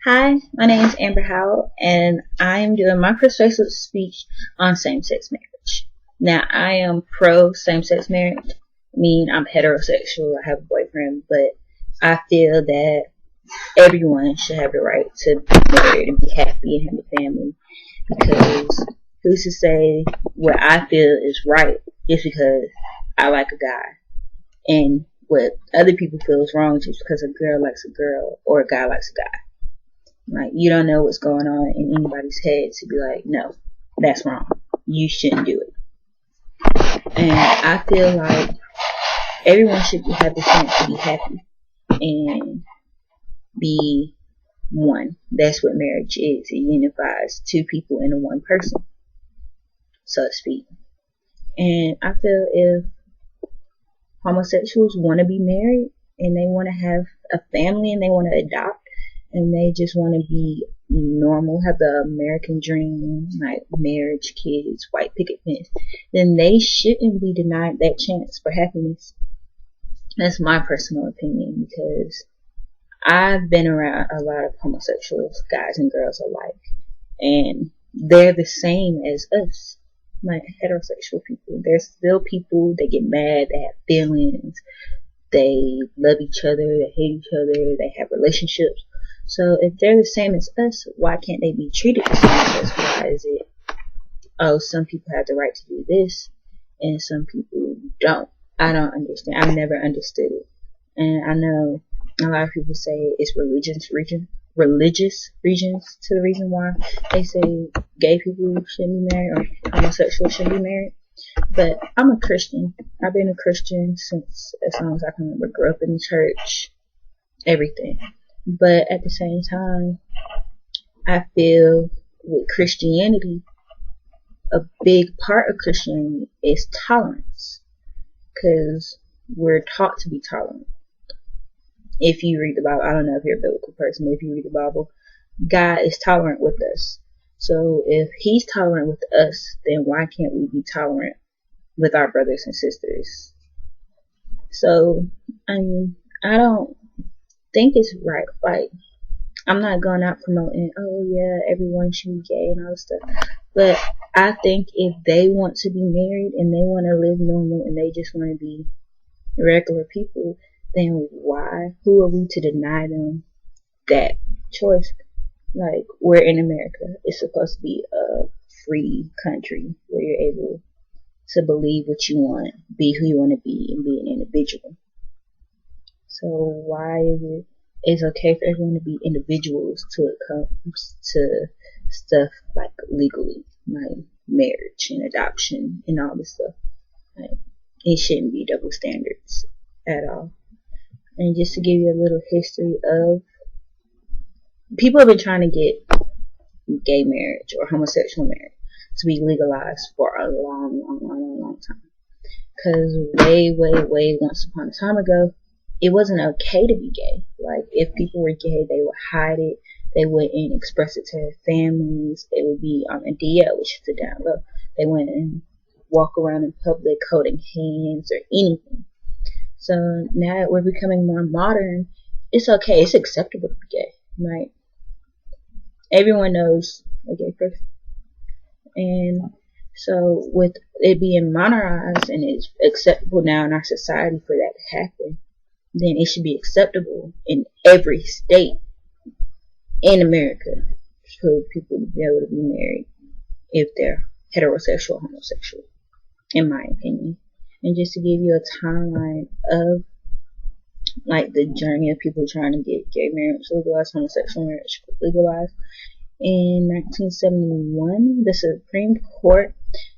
Hi, my name is Amber Howell, and I am doing my persuasive speech on same-sex marriage. Now, I am pro same-sex marriage. I mean, I'm heterosexual, I have a boyfriend, but I feel that everyone should have the right to be married and be happy and have a family. Because who's to say what I feel is right just because I like a guy, and what other people feel is wrong just because a girl likes a girl or a guy likes a guy. Like, you don't know what's going on in anybody's head to be like, no, that's wrong. You shouldn't do it. And I feel like everyone should have the chance to be happy and be one. That's what marriage is. It unifies two people into one person, so to speak. And I feel if homosexuals want to be married and they want to have a family and they want to adopt, and they just want to be normal, have the American dream, like marriage, kids, white picket fence, then they shouldn't be denied that chance for happiness. That's my personal opinion, because I've been around a lot of homosexuals, guys and girls alike, and they're the same as us, like heterosexual people. They're still people. They get mad, they have feelings, they love each other, they hate each other, they have relationships. So if they're the same as us, why can't they be treated the same as us? Why is it, oh, some people have the right to do this and some people don't? I don't understand. I've never understood it. And I know a lot of people say it's religious reasons to the reason why they say gay people shouldn't be married or homosexuals shouldn't be married. But I'm a Christian. I've been a Christian since as long as I can remember. Grew up in the church, everything. But at the same time, I feel with Christianity, a big part of Christianity is tolerance, because we're taught to be tolerant. If you read the Bible, I don't know if you're a biblical person, but if you read the Bible, God is tolerant with us. So if He's tolerant with us, then why can't we be tolerant with our brothers and sisters? So, I mean, I don't think it's right. Like, I'm not going out promoting, oh yeah, everyone should be gay and all this stuff. But I think if they want to be married and they want to live normal and they just want to be regular people, then why? Who are we to deny them that choice? Like, we're in America. It's supposed to be a free country where you're able to believe what you want, be who you want to be, and be an individual. So why is it's okay for everyone to be individuals till it comes to stuff like legally, like marriage and adoption and all this stuff? Like, it shouldn't be double standards at all. And just to give you a little history of, people have been trying to get gay marriage or homosexual marriage to be legalized for a long time. Because way once upon a time ago, it wasn't okay to be gay. Like, if people were gay, they would hide it. They wouldn't express it to their families. They would be on a DL, which is a down low. They wouldn't walk around in public holding hands or anything. So now that we're becoming more modern, it's okay. It's acceptable to be gay. Right? Everyone knows a gay person. And so with it being modernized and it's acceptable now in our society for that to happen, then it should be acceptable in every state in America for people to be able to be married if they're heterosexual or homosexual, in my opinion. And just to give you a timeline of like the journey of people trying to get gay marriage legalized, homosexual marriage legalized. In 1971, the Supreme Court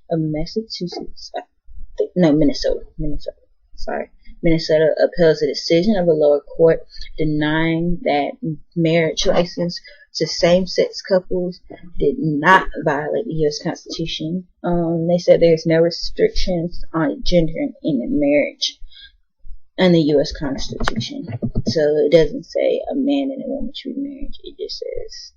of Minnesota upheld a decision of a lower court denying that marriage license to same-sex couples did not violate the U.S. Constitution. They said there's no restrictions on gender in marriage in the U.S. Constitution. So it doesn't say a man and a woman should be married. It just says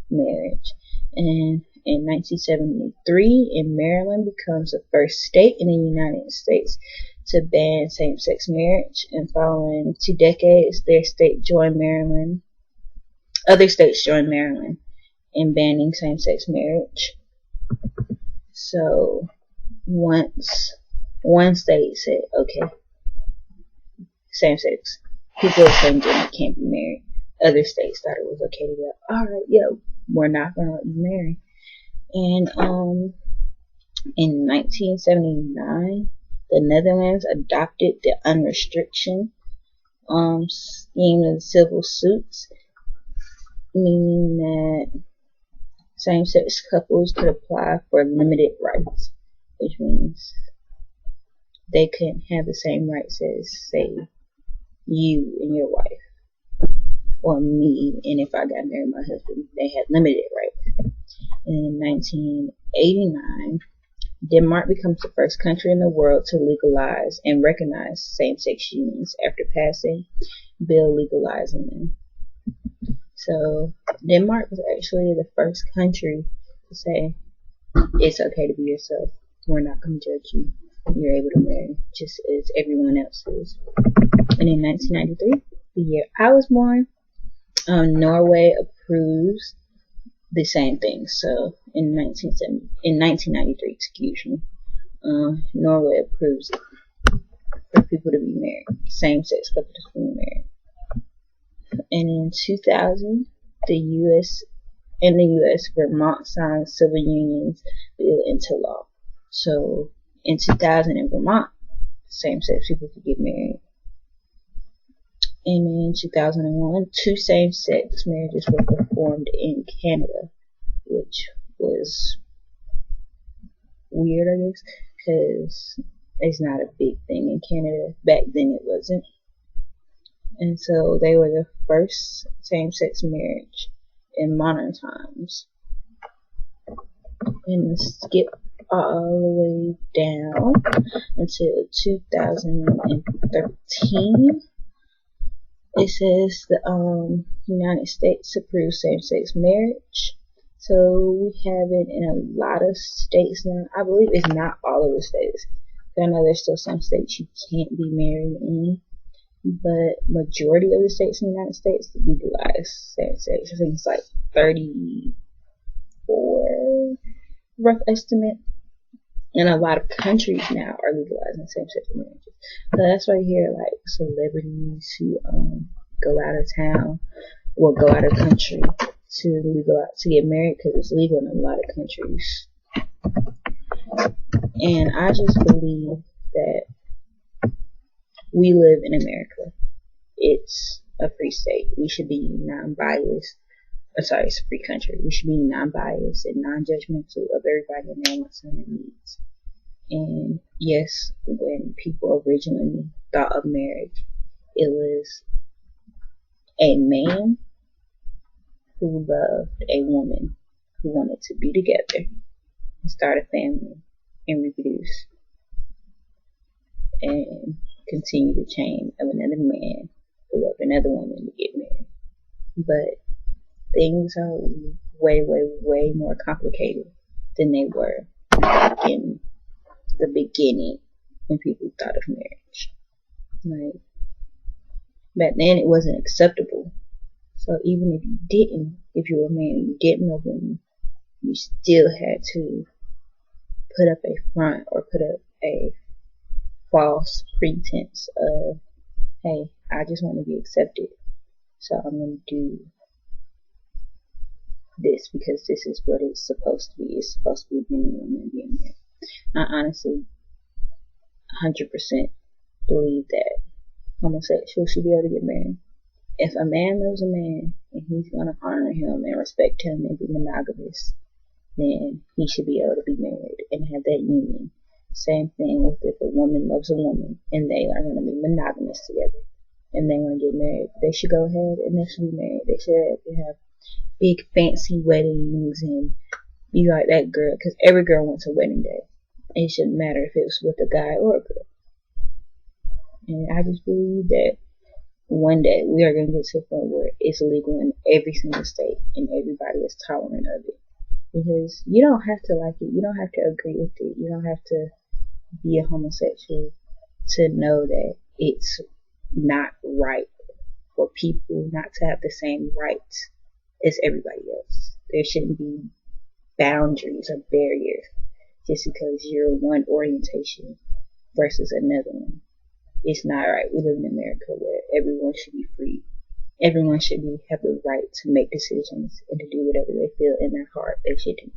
marriage. And in 1973, in Maryland becomes the first state in the United States to ban same-sex marriage, and following 2 decades, their state joined Maryland other states joined Maryland in banning same-sex marriage. So once one state said, okay, same-sex people of the same gender can't be married, other states thought it was okay to go, alright, yo, we're not going to let you marry. And in 1979, the Netherlands adopted the unrestriction scheme of civil suits, meaning that same-sex couples could apply for limited rights, which means they couldn't have the same rights as, say, you and your wife, or me, and if I got married my husband, they had limited rights. In 1989, Denmark becomes the first country in the world to legalize and recognize same-sex unions after passing a bill legalizing them. So Denmark was actually the first country to say it's okay to be yourself. We're not going to judge you. You're able to marry just as everyone else is. And in 1993, the year I was born, Norway approves the same thing. So in 1993, excuse me, Norway approves it for people to be married, same-sex couples to be married. And in 2000, the U.S. Vermont signed civil unions bill into law. So in 2000 in Vermont, same-sex people could get married. And in 2001, 2 same-sex marriages were performed in Canada, which was weird, I guess, because it's not a big thing in Canada. Back then it wasn't. And so they were the first same-sex marriage in modern times. And skip all the way down until 2013. It says the United States approves same-sex marriage. So we have it in a lot of states now. I believe it's not all of the states. I know there's still some states you can't be married in. But majority of the states in the United States legalize same-sex. I think it's like 34, rough estimate. And a lot of countries now are legalizing same-sex marriages. So that's why you hear like celebrities who go out of town or go out of country to get married because it's legal in a lot of countries. And I just believe that we live in America. It's a free state. We should be non-biased. It's a free country. We should be non-biased and non-judgmental of everybody and their wants and their needs. And yes, when people originally thought of marriage, it was a man who loved a woman who wanted to be together and start a family and reproduce and continue the chain of another man who loved another woman to get married. But things are way, way, way more complicated than they were in the beginning when people thought of marriage. Like, back then it wasn't acceptable. So even if you were married and you didn't love women, you still had to put up a front or put up a false pretense of, hey, I just want to be accepted, so I'm going to do this because this is what it's supposed to be. It's supposed to be being a woman and being married. I honestly 100% believe that homosexuals should be able to get married. If a man loves a man and he's going to honor him and respect him and be monogamous, then he should be able to be married and have that union. Same thing with if a woman loves a woman and they are going to be monogamous together and they want to get married, they should go ahead and they should be married. They should have big fancy weddings and be like that girl, because every girl wants a wedding day. It shouldn't matter if it was with a guy or a girl. And I just believe that one day we are going to get to a point where it's legal in every single state and everybody is tolerant of it. Because you don't have to like it. You don't have to agree with it. You don't have to be a homosexual to know that it's not right for people not to have the same rights as everybody else. There shouldn't be boundaries or barriers just because you're one orientation versus another one. It's not right. We live in America where everyone should be free. Everyone should have the right to make decisions and to do whatever they feel in their heart they should do.